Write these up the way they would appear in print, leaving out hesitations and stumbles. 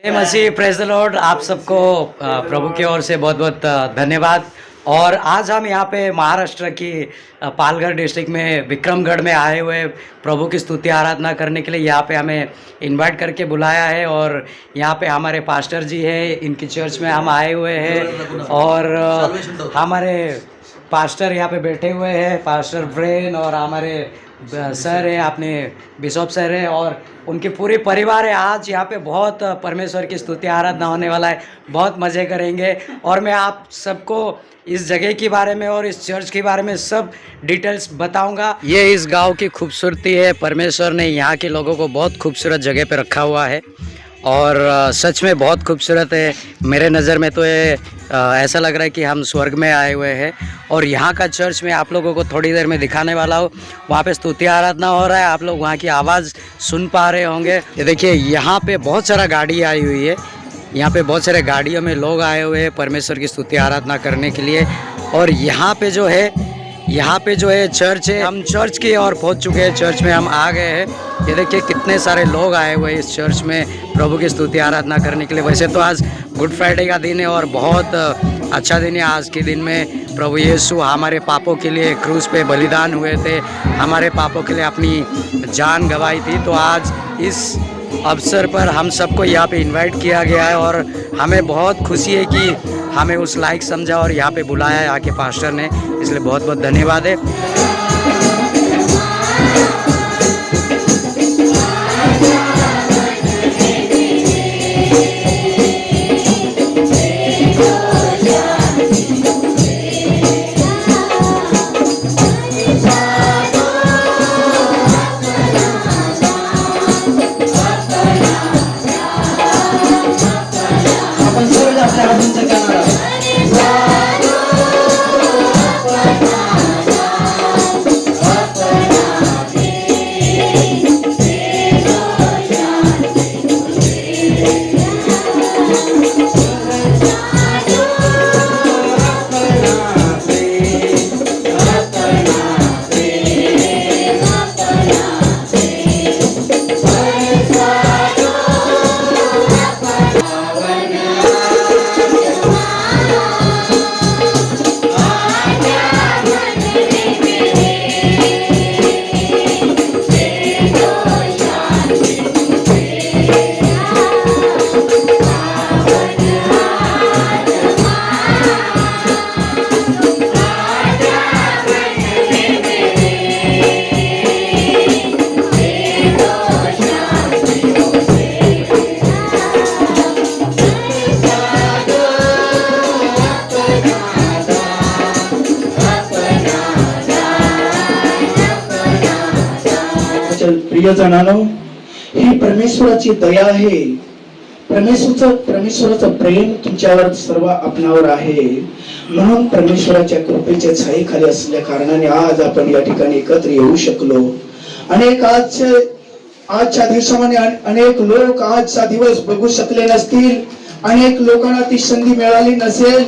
जय मसीह, praise the Lord. आप सबको प्रभु की ओर से बहुत बहुत धन्यवाद। और आज हम यहाँ पे महाराष्ट्र की पालघर डिस्ट्रिक्ट में विक्रमगढ़ में आए हुए प्रभु की स्तुति आराधना करने के लिए यहाँ पे हमें इनवाइट करके बुलाया है। और यहाँ पे हमारे पास्टर जी हैं, इनकी चर्च में हम आए हुए हैं। और हमारे पास्टर यहाँ पे बैठे हुए हैं, पास्टर ब्रेन, और हमारे सर है, अपने बिशप सर है, और उनके पूरे परिवार है। आज यहाँ पे बहुत परमेश्वर की स्तुति आराधना होने वाला है, बहुत मज़े करेंगे। और मैं आप सबको इस जगह के बारे में और इस चर्च के बारे में सब डिटेल्स बताऊंगा। ये इस गांव की खूबसूरती है। परमेश्वर ने यहाँ के लोगों को बहुत खूबसूरत जगह पे रखा हुआ है और सच में बहुत खूबसूरत है। मेरे नज़र में तो ये ऐसा लग रहा है कि हम स्वर्ग में आए हुए हैं। और यहाँ का चर्च में आप लोगों को थोड़ी देर में दिखाने वाला हूँ। वहाँ पे स्तुति आराधना हो रहा है, आप लोग वहाँ की आवाज़ सुन पा रहे होंगे। ये देखिए, यहाँ पे बहुत सारा गाड़ी आई हुई है। यहाँ पे बहुत सारे गाड़ियों में लोग आए हुए हैं परमेश्वर की स्तुति आराधना करने के लिए। और यहाँ पे जो है चर्च है। हम चर्च की ओर पहुँच चुके हैं, चर्च में हम आ गए हैं। ये देखिए कितने सारे लोग आए हुए हैं इस चर्च में प्रभु की स्तुति आराधना करने के लिए। वैसे तो आज गुड फ्राइडे का दिन है और बहुत अच्छा दिन है। आज के दिन में प्रभु यीशु हमारे पापों के लिए क्रूस पे बलिदान हुए थे, हमारे पापों के लिए अपनी जान गंवाई थी। तो आज इस अवसर पर हम सबको यहाँ पे इनवाइट किया गया है और हमें बहुत खुशी है कि हमें उस लायक समझा और यहाँ पे बुलाया है यहाँ के पास्टर ने, इसलिए बहुत बहुत धन्यवाद है। प्रियजनांनो, ही परमेश्वराची दया आहे। परमेश्वराचं प्रेम तुमच्यावर सर्व आपणावर आहे। म्हणून परमेश्वराच्या कृपेच्या छायेखाली असल्या कारणाने आज आपण या ठिकाणी एकत्र येऊ शकलो। अनेक आजच्या दिवसामध्ये अनेक लोक आजचा दिवस बघू शकले नसतील, अनेक लोकांना ती संधी मिळाली नसेल,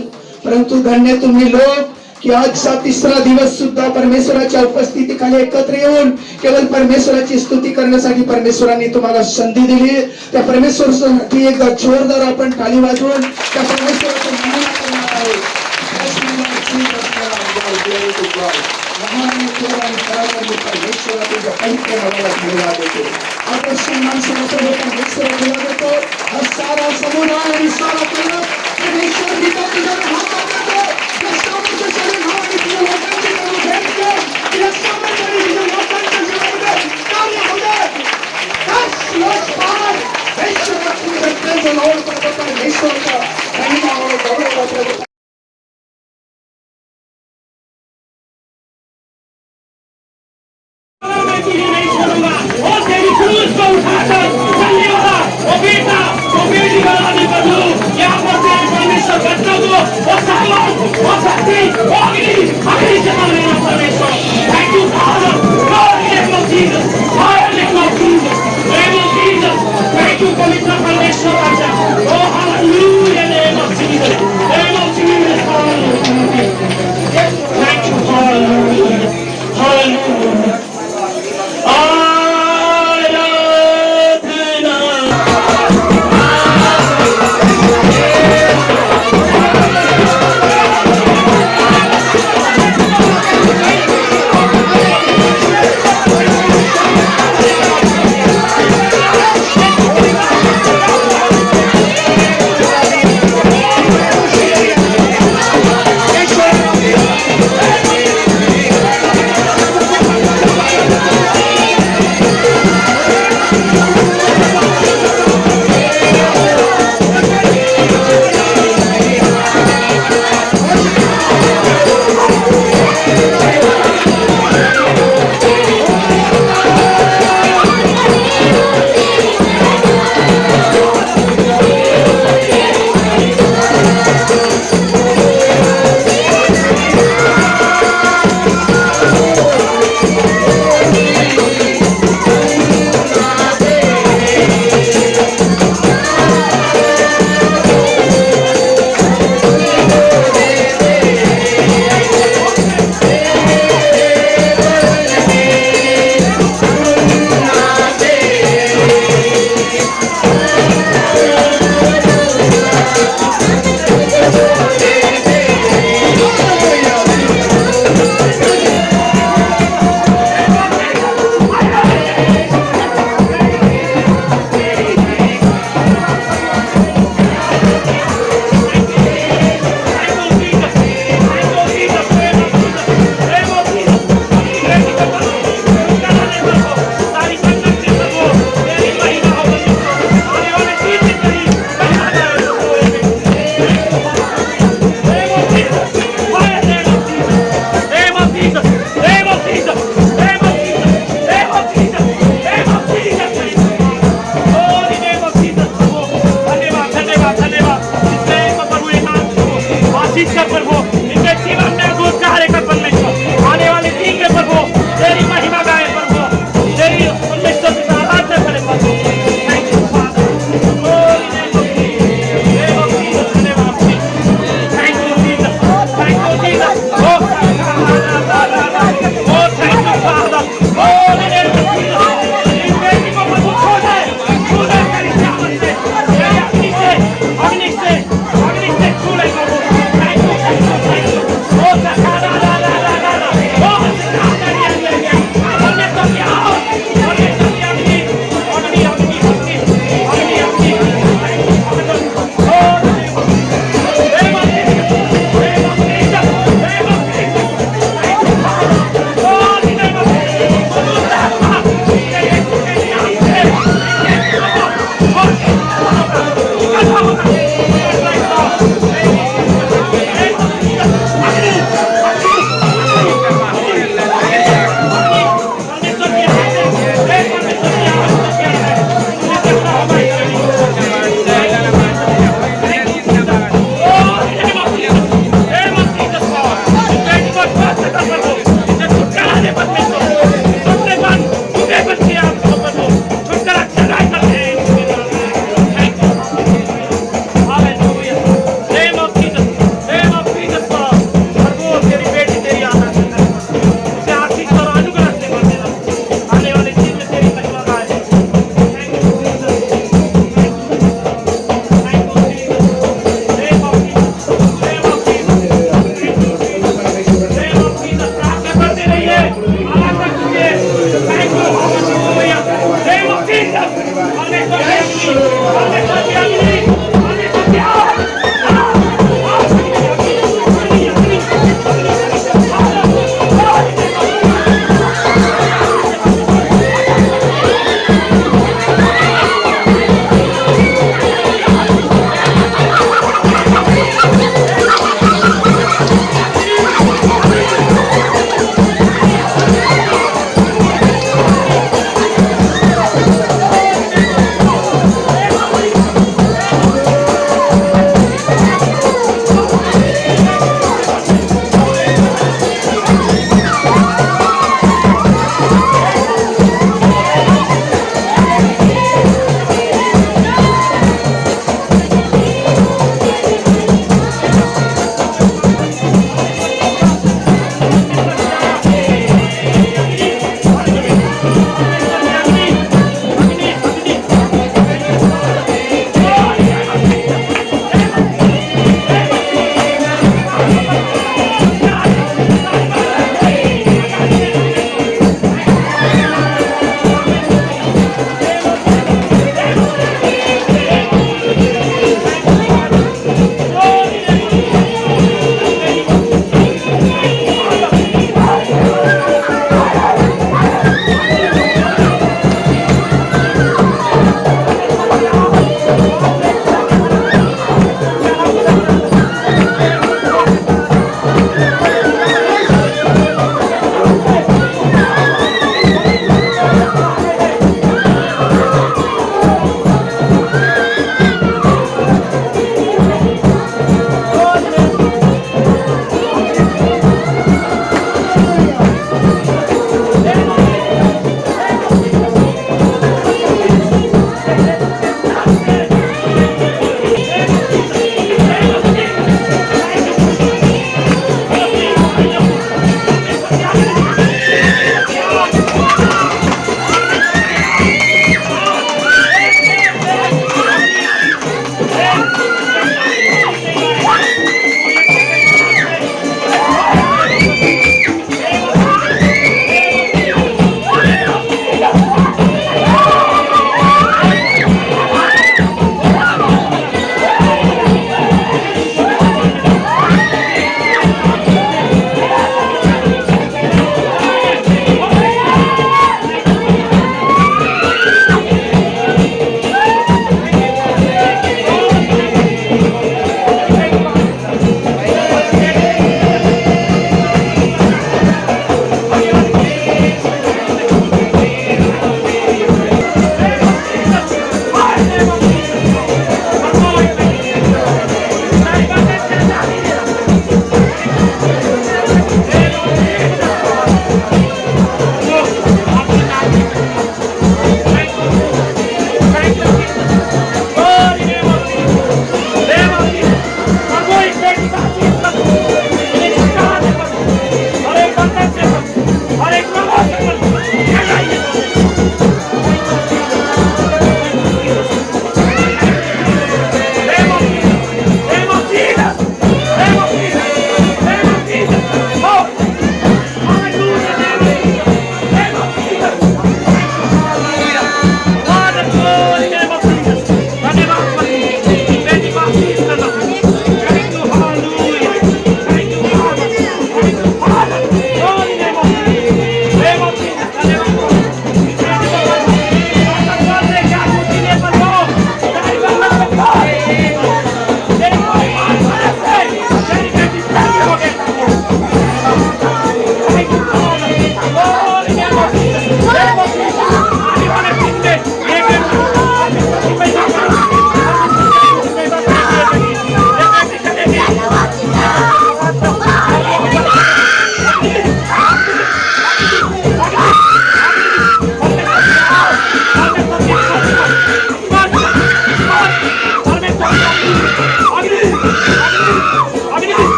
परंतु धन्य तुम्ही लोक की आजचा तिसरा दिवस सुद्धा परमेश्वराच्या उपस्थितीखाली एकत्र येऊन केवळ परमेश्वराची स्तुती करण्यासाठी परमेश्वराने तुम्हाला संधी दिली। त्या परमेश्वरासाठी एक जोरदार आपण टाळी वाजवून त्या परमेश्वराचं महिमा करणार आहोत। सारा समुदाय आणि सारा परमेश्वर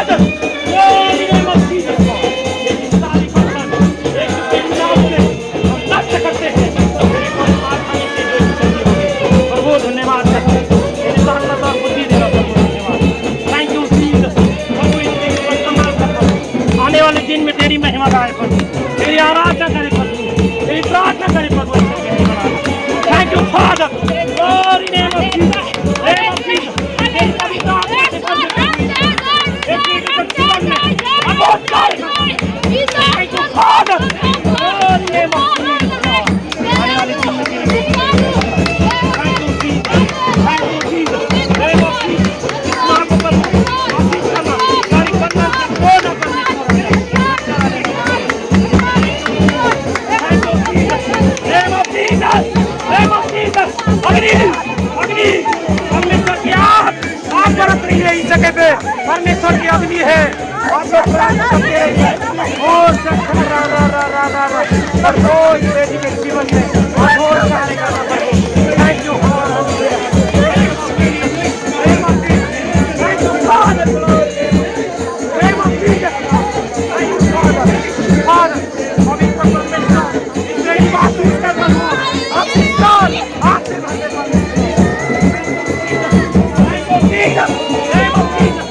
Father, Lord, in the name of Jesus, Lord. ये सारी बंधन एक के नाम से हम नष्ट करते हैं। मेरे को आत्मा से जो शक्ति होगी, प्रभु धन्यवाद करते हैं। मेरे ताकत और बुद्धि देना प्रभु धन्यवाद। Thank you Jesus. प्रभु इस दिन को इस्तेमाल कर प्रभु। आने वाले दिन में तेरी महिमा गाए प्रभु, तेरी आराधना करे प्रभु, तेरी प्रार्थना करे प्रभु। Thank you father, Lord, in the name of Jesus, name of Jesus. तेरी पवित्र आत्मा से बंद कर Thank you, Father. Lord, in the name of Jesus, Lord. आने वाले दिन में तेरी Thank you, Jesus. Thank you, Jesus. Name of Jesus. इस माँ को बस आशीष करना, सारी बंधन से पूर्ण करने Thank you, Jesus. Name of Jesus. Name of Jesus. अग्नि, अग्नि, परमेश्वर की आग बरस रही है इस जगह पे। परमेश्वर की अग्नि है। आप लोग प्रार्थना करते रहिए। और शंकर रा रा रा रा रा रा। हर रोज बेटी के जीवन में और कार्य करना पड़ेगा। Thank you, Lord. Name of Jesus. Thank you, Father. Name of Jesus. Thank you, Father. Father, पवित्र परमेश्वर, इस मेरी बात सुन कर प्रभु, आपकी जान, आपसे भरने वाले। Thank you, Jesus. Name of Jesus.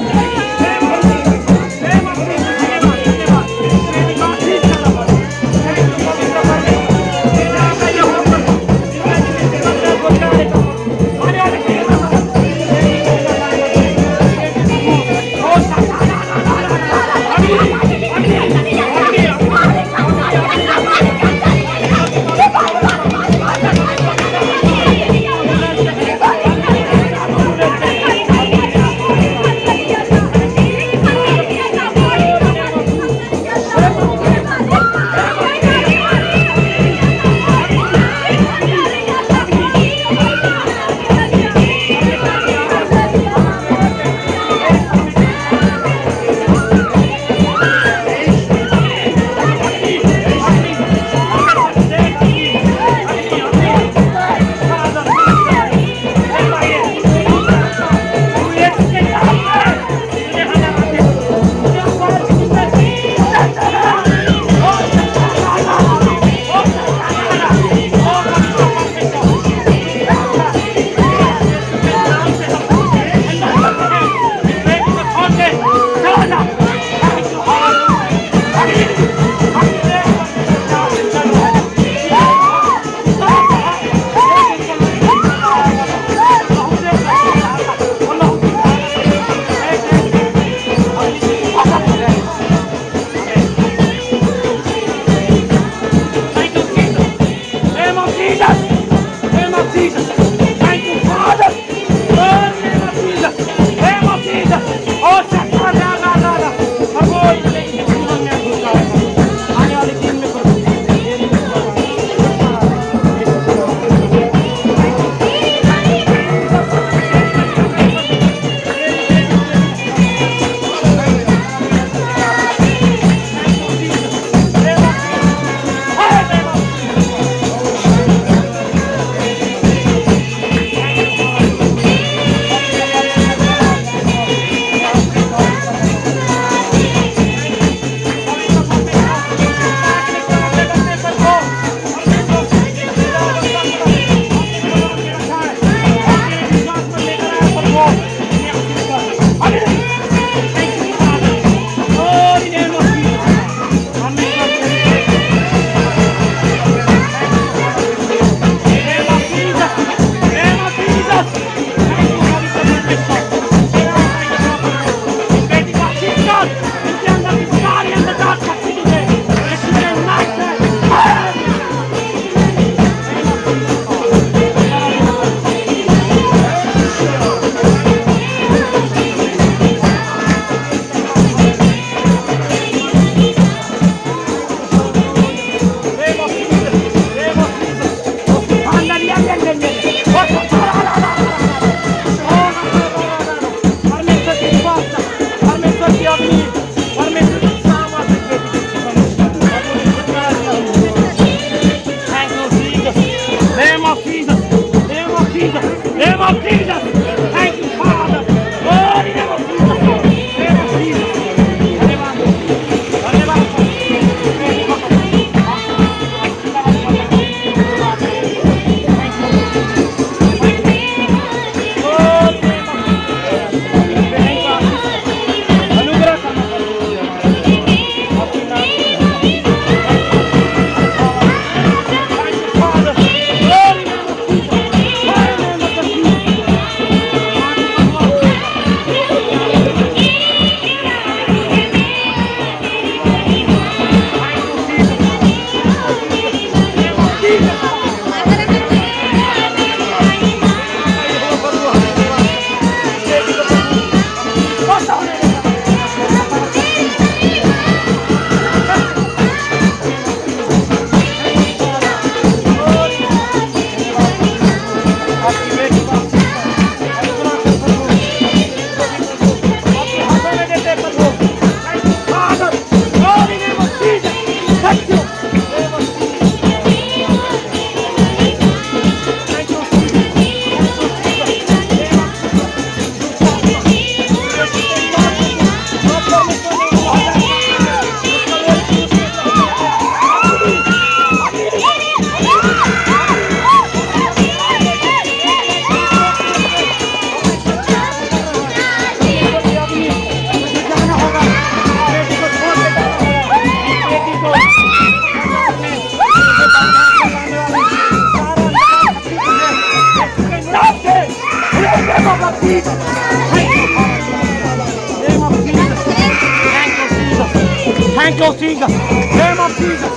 Thank you, Jesus. Name of Jesus.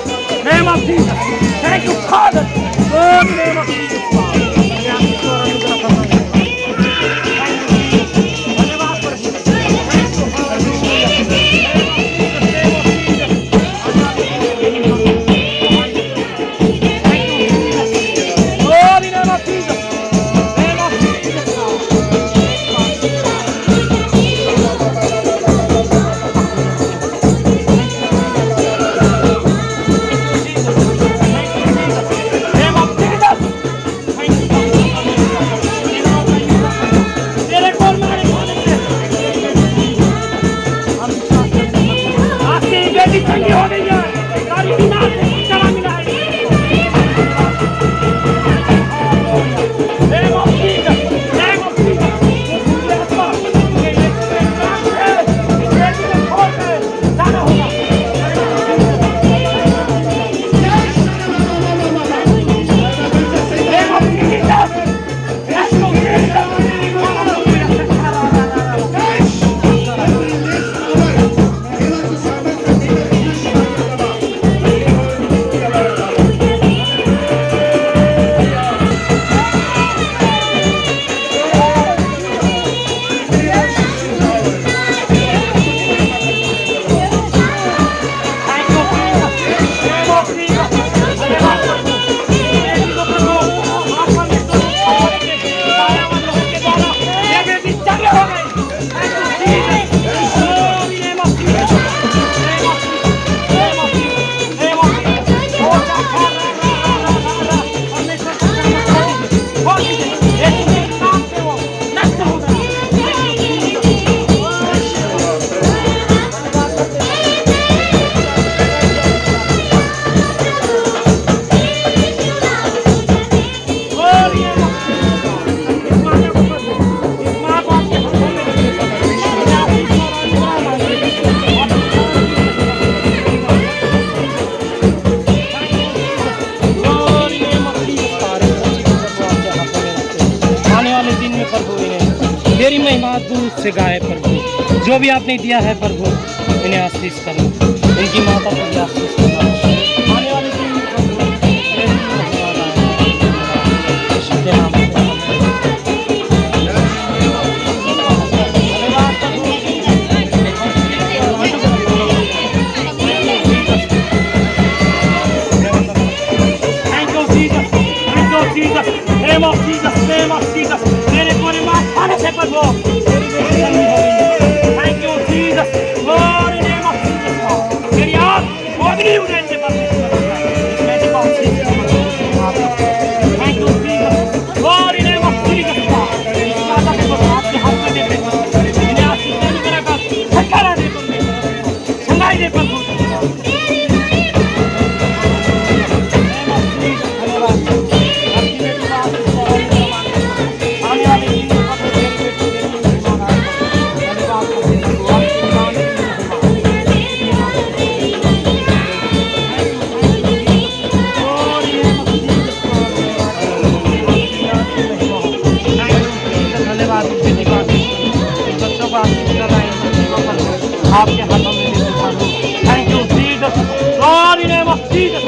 Name of Jesus. Thank you, Father. Oh, name of Jesus. ठंडी हो गई है, सारी बीमार से छुटकारा मिला है। Name of Jesus, name of Jesus, मुझे आत्मा, ये नाम है, ये जीवन खोल के जाना होगा। Name of Jesus, yes to तेरी महिमा दूर से गाए प्रभु, जो भी आपने दिया है प्रभु इन्हें आशीष करो, इनकी माता को भी आशीष करो। आने वाले दिन में प्रभु तेरी महिमा गाए, यीशु के नाम में name of Jesus, name of Jesus. मेरे कोने में आने से प्रभु तेरी बेटी नहीं होगी। Thank you Jesus, Lord in name of Jesus. मेरी आँख बोधनी उड़ने से प्रभु मेरी बात ठीक है। Thank you Jesus, Lord in name of Jesus. इस माता के प्रभु आपके हाथ में दे दे, इन्हें आशीष देने का रखा, छुटकारा दे प्रभु, संगाई दे प्रभु। आपके हाथों में देते प्रभु। Thank you Jesus, God in name of Jesus.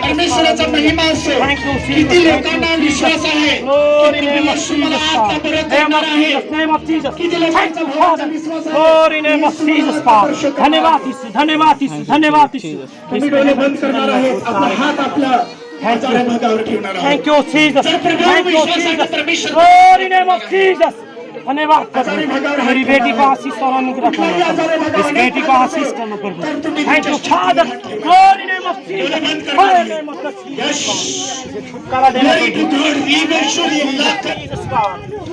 परमेश्वराचा महिमा असो, किती लोकांना विश्वास आहे की येशू मला आता परत करणार आहे, किती लोकांचा भावाचा विश्वास आहे। धन्यवाद यीशु, धन्यवाद यीशु, धन्यवाद यीशु। तुम्ही डोळे बंद करणार आहे, आपला हात आपला हजारा भागावर ठेवणार आहोत. Thank you, Jesus. जर प्रभु Thank you, विश्वासाने Jesus. परमेश्वर Glory name of Jesus. धन्यवाद प्रभु, मेरी बेटी को आशीष और अनुग्रह करना, इस बेटी को आशीष करना प्रभु। Thank you father, glory name of Jesus, high name of Jesus, छुटकारा देना Glory to God. We will surely love.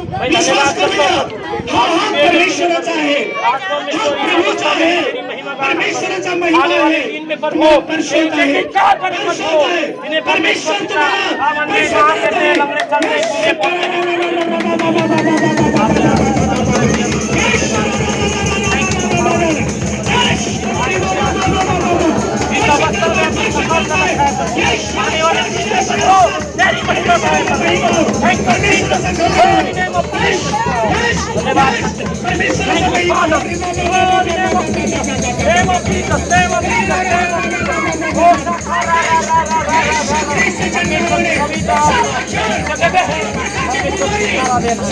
मैं विश्वास धन्यवाद करता करूया हूँ। हा परमेश्वराचा आहे, हा प्रभूचा आहे, परमेश्वराचा महिमा आने वाले आहे, दिन में प्रभु परिशुद्ध आहे, इनके क्या करें प्रभु, परिशुद्ध आहे, इन्हें परमेश्वर परमेश्वर पिता तुम्हाला आमन में काम करते हैं, लंगड़े चलते हैं, इनका वस्त्र में अपनी सफल कर रखा है, आने वाले दिन में प्रभु तेरी महिमा पाए प्रभु। Thank you Jesus, glory name of Jesus, धन्यवाद करते हैं, thank you father, glory name of Jesus, name of Jesus, name of Jesus, name of Jesus, ओ सहारा कविता जगह है, हमें तो सहारा देना।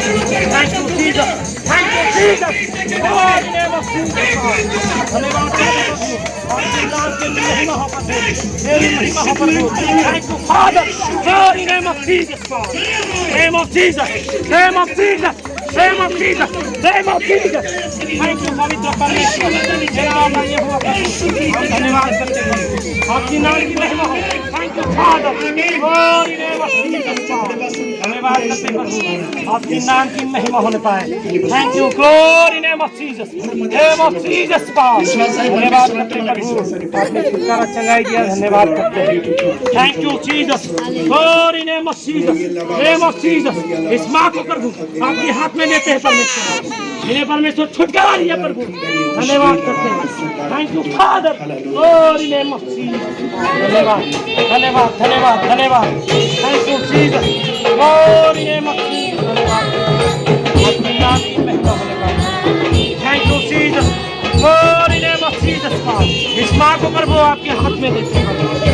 Thank you Jesus, thank you Jesus, glory name of Jesus, धन्यवाद करते हैं आपके नाम के महिमा हो प्रभु, तेरी महिमा हो प्रभु। Thank you father, glory name of Jesus, name of Jesus, name of Jesus, name of Jesus, name of Jesus. Thank you पवित्र परमेश्वर, मेरा नाम ये हुआ प्रभु, हम धन्यवाद करते हैं आपकी नाम की महिमा हो। Thank you father, glory name of Jesus, धन्यवाद करते हैं प्रभु आपकी नाम की महिमा होने पाए। Thank you glory name of Jesus, name of Jesus, धन्यवाद करते हैं प्रभु आपने छुटकारा चंगाई दिया, धन्यवाद करते हैं। Thank you Jesus, glory name of Jesus, name of Jesus. इस माँ को प्रभु आपके हाथ में देते हैं परमेश्वर, इन्हें परमेश्वर छुटकारा दिया प्रभु, धन्यवाद करते हैं। Thank you father, glory name of Jesus, धन्यवाद धन्यवाद धन्यवाद धन्यवाद। Thank you Jesus, glory name of Jesus, धन्यवाद आपकी नाम की महिमा होने पाए। Thank you Jesus, glory name of Jesus. इस माँ को प्रभु आपके हाथ में देते हैं,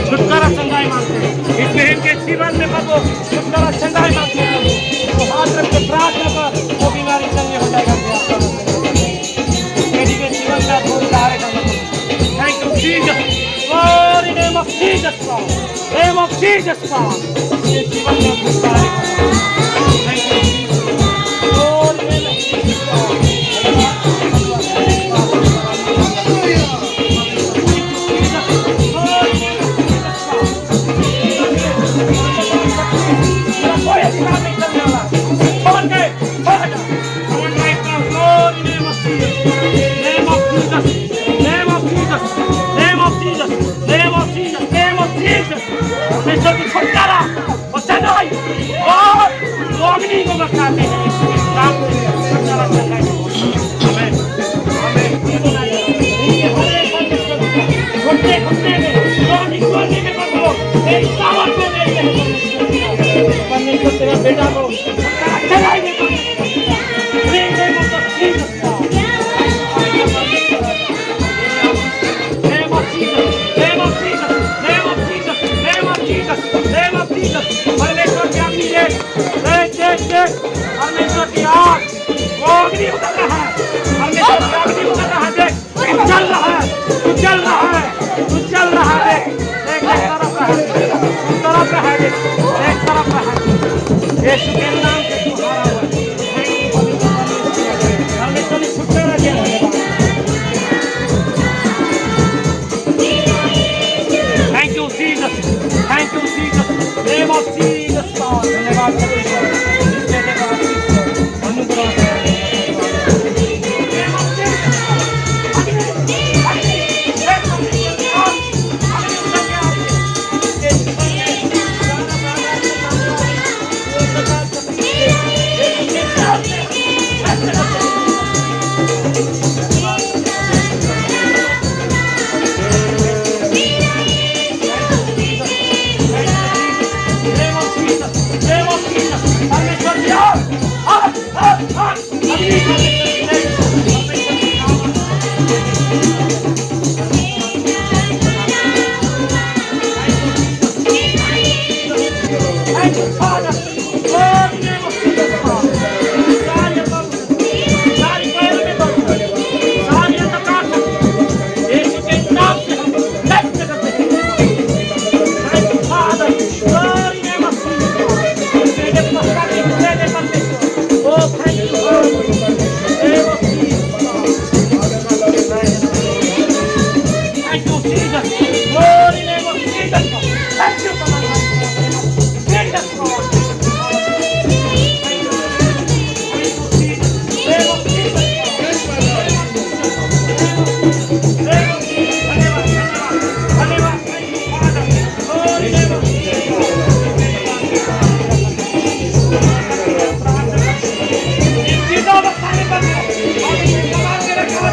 छुटकारा चंगाई मांगते हैं, इस बहन के जीवन में प्रभु छुटकारा चंगाई मांगते हैं। तो हाथ रख के प्रार्थना कर, वो बीमारी चंगे हो जाएगा, बेटी के जीवन का थोड़ी सहारे करना। Thank you Jesus, glory name of Jesus, name of Jesus, ये जीवन में थोड़ी सहारे करना। Thank you Jesus, glory name of Jesus. परमेश्वर की छुटकारा और चंगाई और रोगिणी को बचाते हैं, नाम से छुटकारा चंगाई। आमीन आमीन। घुटने घुटने में रोगी कोने में प्रभु एक सावन को देते हैं परमेश्वर, तेरा बेटा को छुटकारा चंगाई में परमेश्वर की आग रोगिणी उतर रहा है, परमेश्वर की अग्नि उतर रहा है। देख तू चल रहा है, तू चल रहा है, तू चल रहा है। देख एक तरफ रहा है, तरफ रहा है, देख एक तरफ रहा है। यीशु के नाम से तू हारा हुआ है। परमेश्वर ने छुटकारा दिया है। Thank you Jesus, thank you Jesus, name of Jesus. धन्यवाद परमेश्वर, name of चीजों बताने पर कमाल के रखा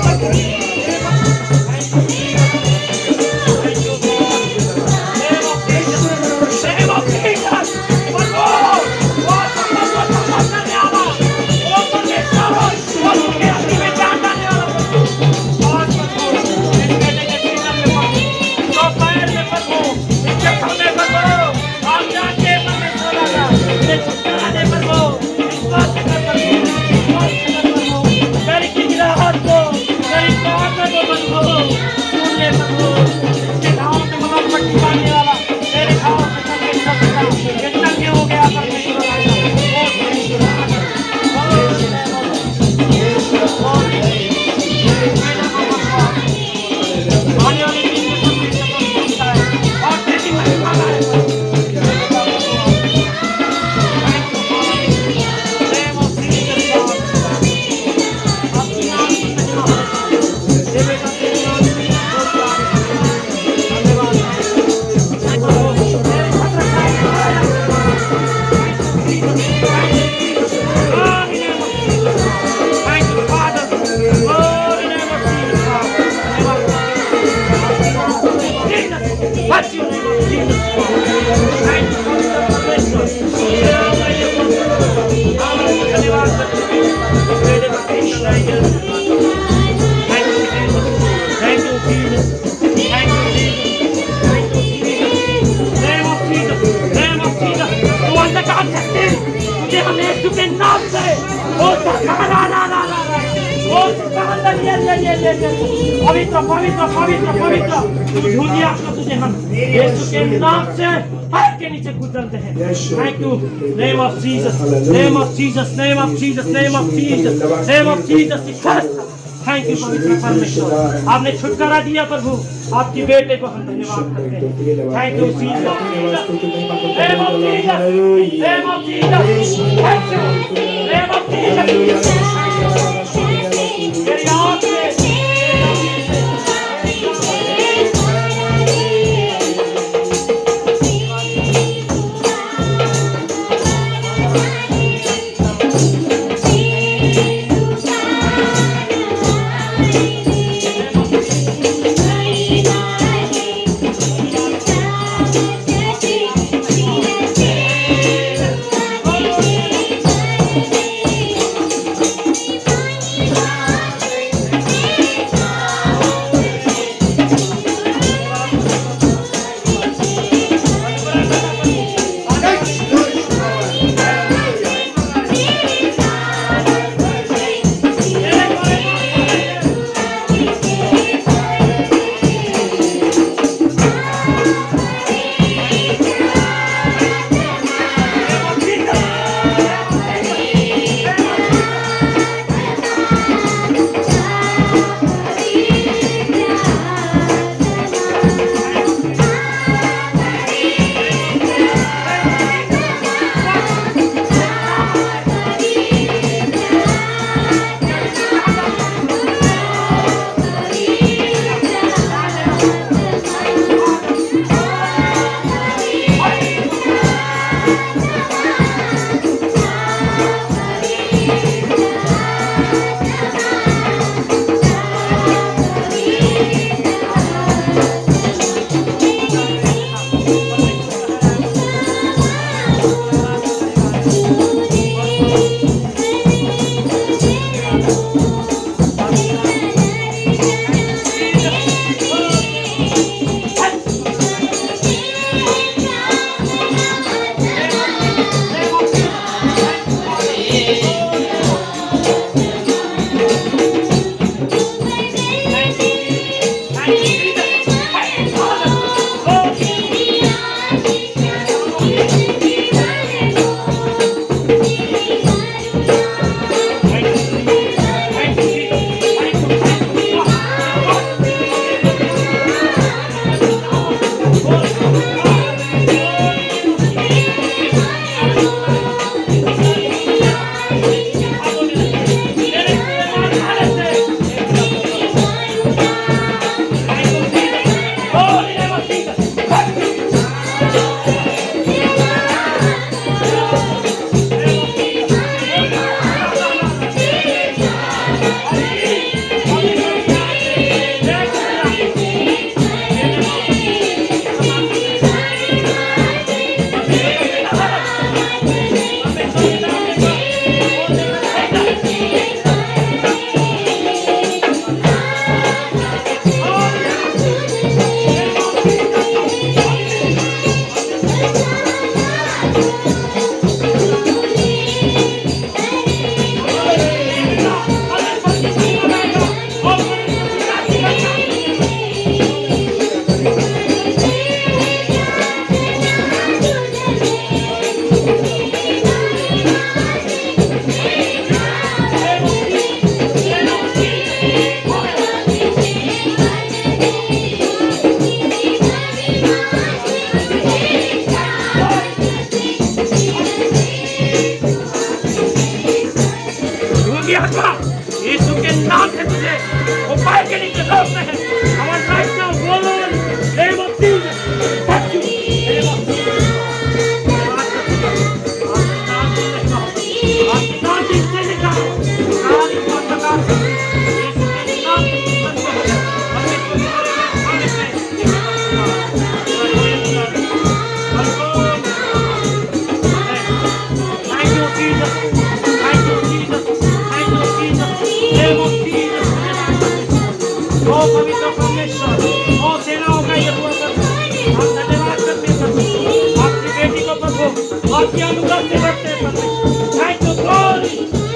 पवित्र पवित्र पवित्र पवित्र तू ढूंढिए आपको तुझे हम यीशु के नाम से पैर के नीचे गुजरते हैं। Thank you name of Jesus name of Jesus name of Jesus name of Jesus name of Jesus. Thank you पवित्र परमेश्वर, आपने छुटकारा दिया प्रभु, आपकी बेटे को हम धन्यवाद करते हैं। Thank you Jesus name of Jesus name of Jesus thank you name of Jesus. मेरी आँख में आपकी अनुग्रह से बढ़ते परमेश्वर। Thank you God,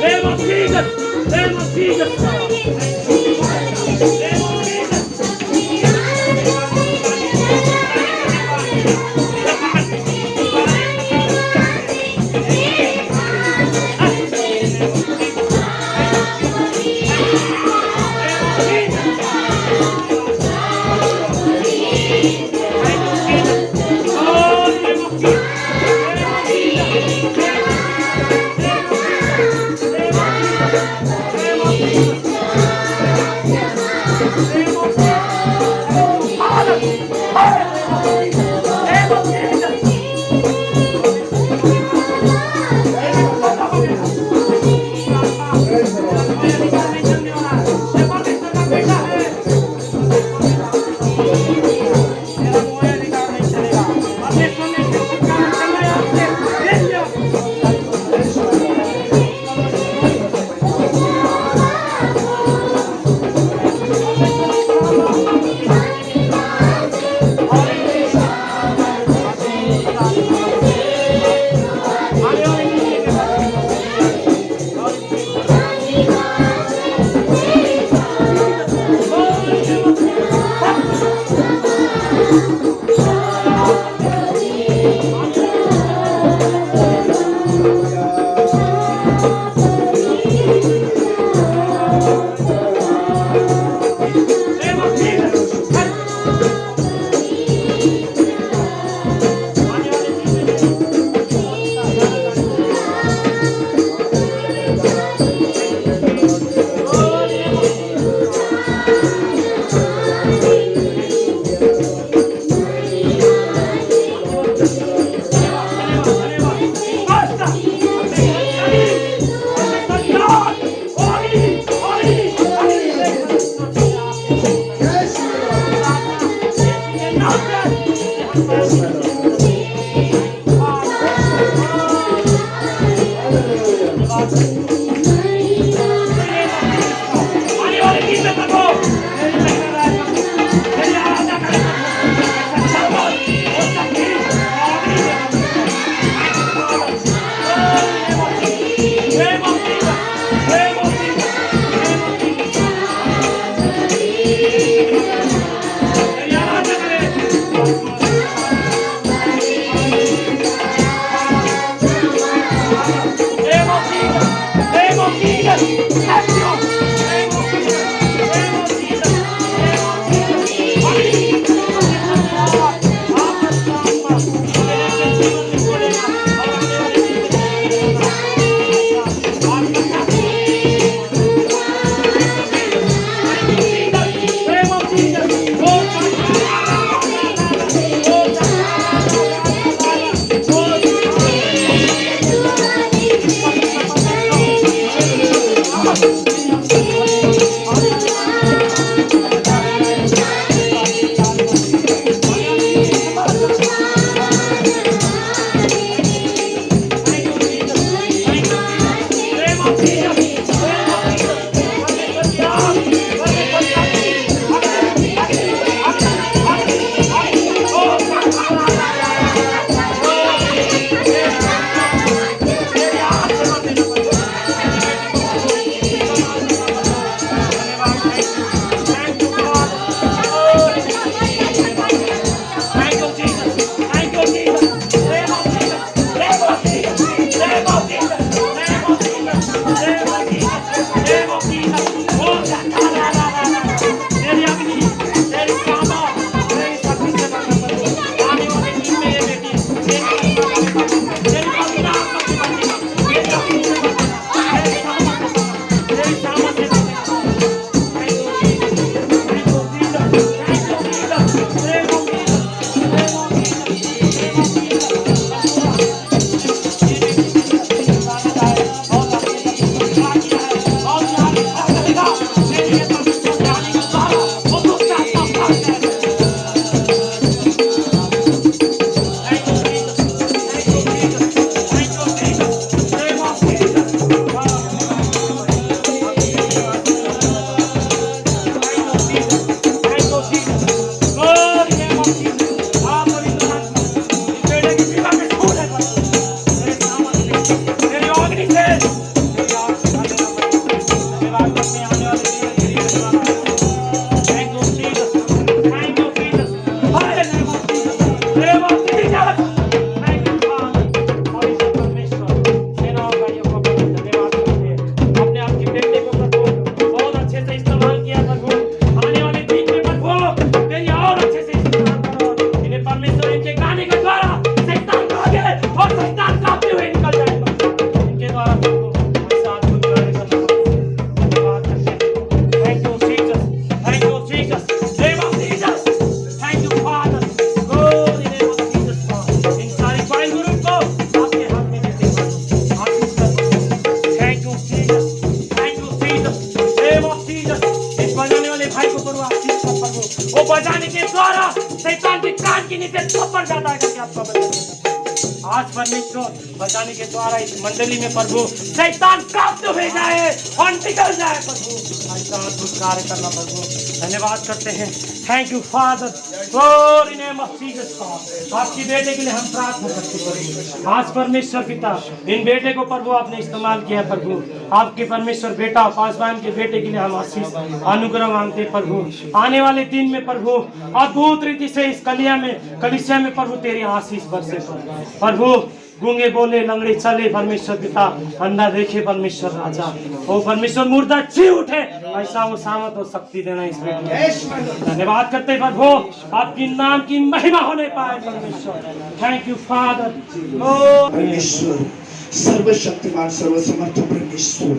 name of Jesus, name of Jesus. शक्ति से तेरी आशीष धन्यवाद करते हैं आने वाले दिन तेरी धन्यवाद। Thank you Jesus, thank you Jesus, high name of Jesus, name of Jesus, thank you God. और इस परमेश्वर सेनाओं का ये प्रभु धन्यवाद करते हैं। अपने आपके बेटे को प्रभु बहुत अच्छे से इस्तेमाल किया प्रभु। आने वाले दिन में प्रभु तेरी और अच्छे से इस्तेमाल करो। इन्हें परमेश्वर इनके गाने के द्वारा शैतान भागे और शैतान कांपते हुए निकल जाएगा। इनके द्वारा प्रभु ऐसा अद्भुत कार्य करना धन्यवाद करते हैं। Thank you Jesus, thank you Jesus, name of Jesus, thank you father, glory name of Jesus God. इन सारी फाइल ग्रुप को आपके हाथ में देते हैं आशीष कर। Thank you Jesus, thank you Jesus, name of Jesus. इस बजाने वाले भाई को प्रभु आशीष कर प्रभु। वो बजाने के द्वारा शैतान के कान के नीचे थप्पड़ जाता है करके आपका बजाने। आज परमेश्वर बजाने के द्वारा इस मंडली में प्रभु शैतान कांपते हुए जाए और निकल जाए प्रभु। ऐसा अद्भुत कार्य करना प्रभु धन्यवाद करते हैं। Thank you father, glory name of Jesus God. आपकी बेटे के लिए हम प्रार्थना करते हैं प्रभु। आज परमेश्वर पिता इन बेटे को प्रभु आपने इस्तेमाल किया प्रभु। आपके परमेश्वर बेटा पासवान के बेटे के लिए हम आशीष अनुग्रह मांगते हैं प्रभु। आने वाले दिन में प्रभु अद्भुत रीति से इस कलिसिया में प्रभु तेरी आशीष बरसे प्रभु। गूंगे बोले, लंगड़े चले परमेश्वर पिता, अंधा देखे परमेश्वर राजा। ओ परमेश्वर मुर्दा जी उठे, ऐसा वो सामर्थ और शक्ति देना इस बेटे। धन्यवाद करते हैं प्रभु, आपकी नाम की महिमा होने पाए परमेश्वर। Thank you father. परमेश्वर सर्वशक्तिमान सर्वसमर्थ परमेश्वर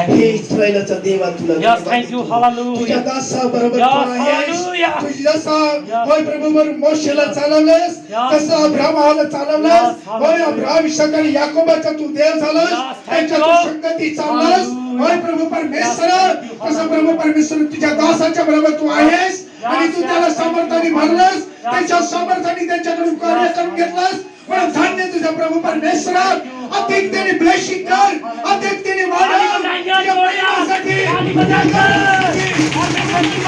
हे इस्रायलाचा देवा तुला यस थैंक यू हालेलुया तुझ्या दासाबरोबर Yes, तू आहेस. hallelujah. तुझ्या जसा Yes. होय प्रभू बर मोशेला चालवलंस Yes. तसं अब्राहमाला चालवलंस. Yes, hallelujah. होय अब्राहम इसाक आणि याकोबाचा तू देव झालास. Yes, thank त्यांच्या you. तू संगती चाललास. Hallelujah. होय प्रभू परमेश्वर Yes, thank you. तसं प्रभू परमेश्वर तुझ्या दासाच्या बरोबर तू आहेस आणि तू Yes, त्याला yes, सामर्थ्याने thank you. भरलास. Yes. त्याच्या सामर्थ्याने त्यांच्याकडून कार्य Yes, करून घेतलास. पण धन्य तुझा प्रभू परमेश्वर अधिक त्याने ब्लेसिंग कर, अधिक त्याने ताली वाढव बजाएंगे, या जोड़िया। प्रेमासाठी. ताली बजाएंगे। और मैं सभी को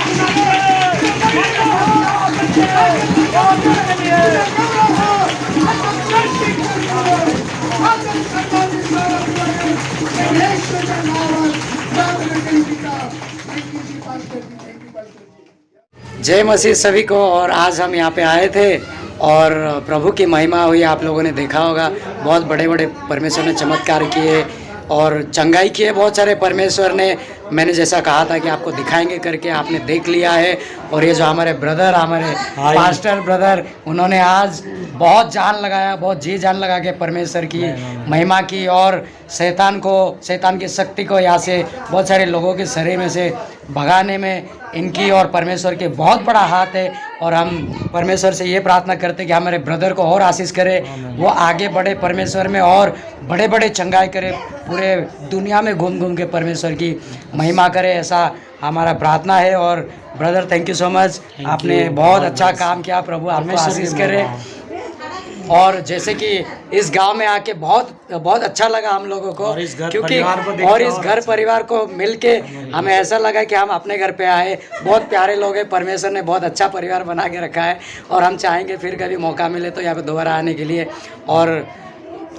जय मसीह सभी को। और आज हम यहाँ पे आए थे और प्रभु की महिमा हुई। आप लोगों ने देखा होगा बहुत बड़े बड़े परमेश्वर ने चमत्कार किए और चंगाई किए बहुत सारे परमेश्वर ने। मैंने जैसा कहा था कि आपको दिखाएंगे करके आपने देख लिया है। और ये जो हमारे ब्रदर, हमारे पास्टर ब्रदर, उन्होंने आज बहुत जान लगाया, बहुत जी जान लगा के परमेश्वर की महिमा की और शैतान की शक्ति को यहाँ से बहुत सारे लोगों के शरीर में से भगाने में इनकी और परमेश्वर के बहुत बड़ा हाथ है। और हम परमेश्वर से ये प्रार्थना करते हैं कि हमारे ब्रदर को और आशीष करे, वो आगे बढ़े परमेश्वर में और बड़े बड़े चंगाई करे, पूरे दुनिया में घूम घूम के परमेश्वर की महिमा करे, ऐसा हमारा प्रार्थना है। और brother thank you so much, आपने बहुत अच्छा काम किया, प्रभु आपको आशीष करे। और जैसे कि इस गांव में आके बहुत अच्छा लगा हम लोगों को, क्योंकि और इस घर परिवार को मिलके हमें ऐसा लगा कि हम अपने घर पे आए। बहुत प्यारे लोग हैं, परमेश्वर ने बहुत अच्छा परिवार बना के रखा है और हम चाहेंगे फिर कभी मौका मिले तो यहाँ पे दोबारा आने के लिए। और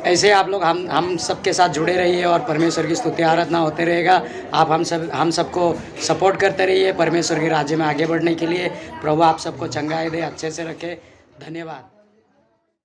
ऐसे आप लोग हम सबके साथ जुड़े रहिए और परमेश्वर की स्तुति आराधना होते रहेगा। आप हम सबको सपोर्ट करते रहिए परमेश्वर के राज्य में आगे बढ़ने के लिए। प्रभु आप सबको चंगाई दे, अच्छे से रखे। धन्यवाद।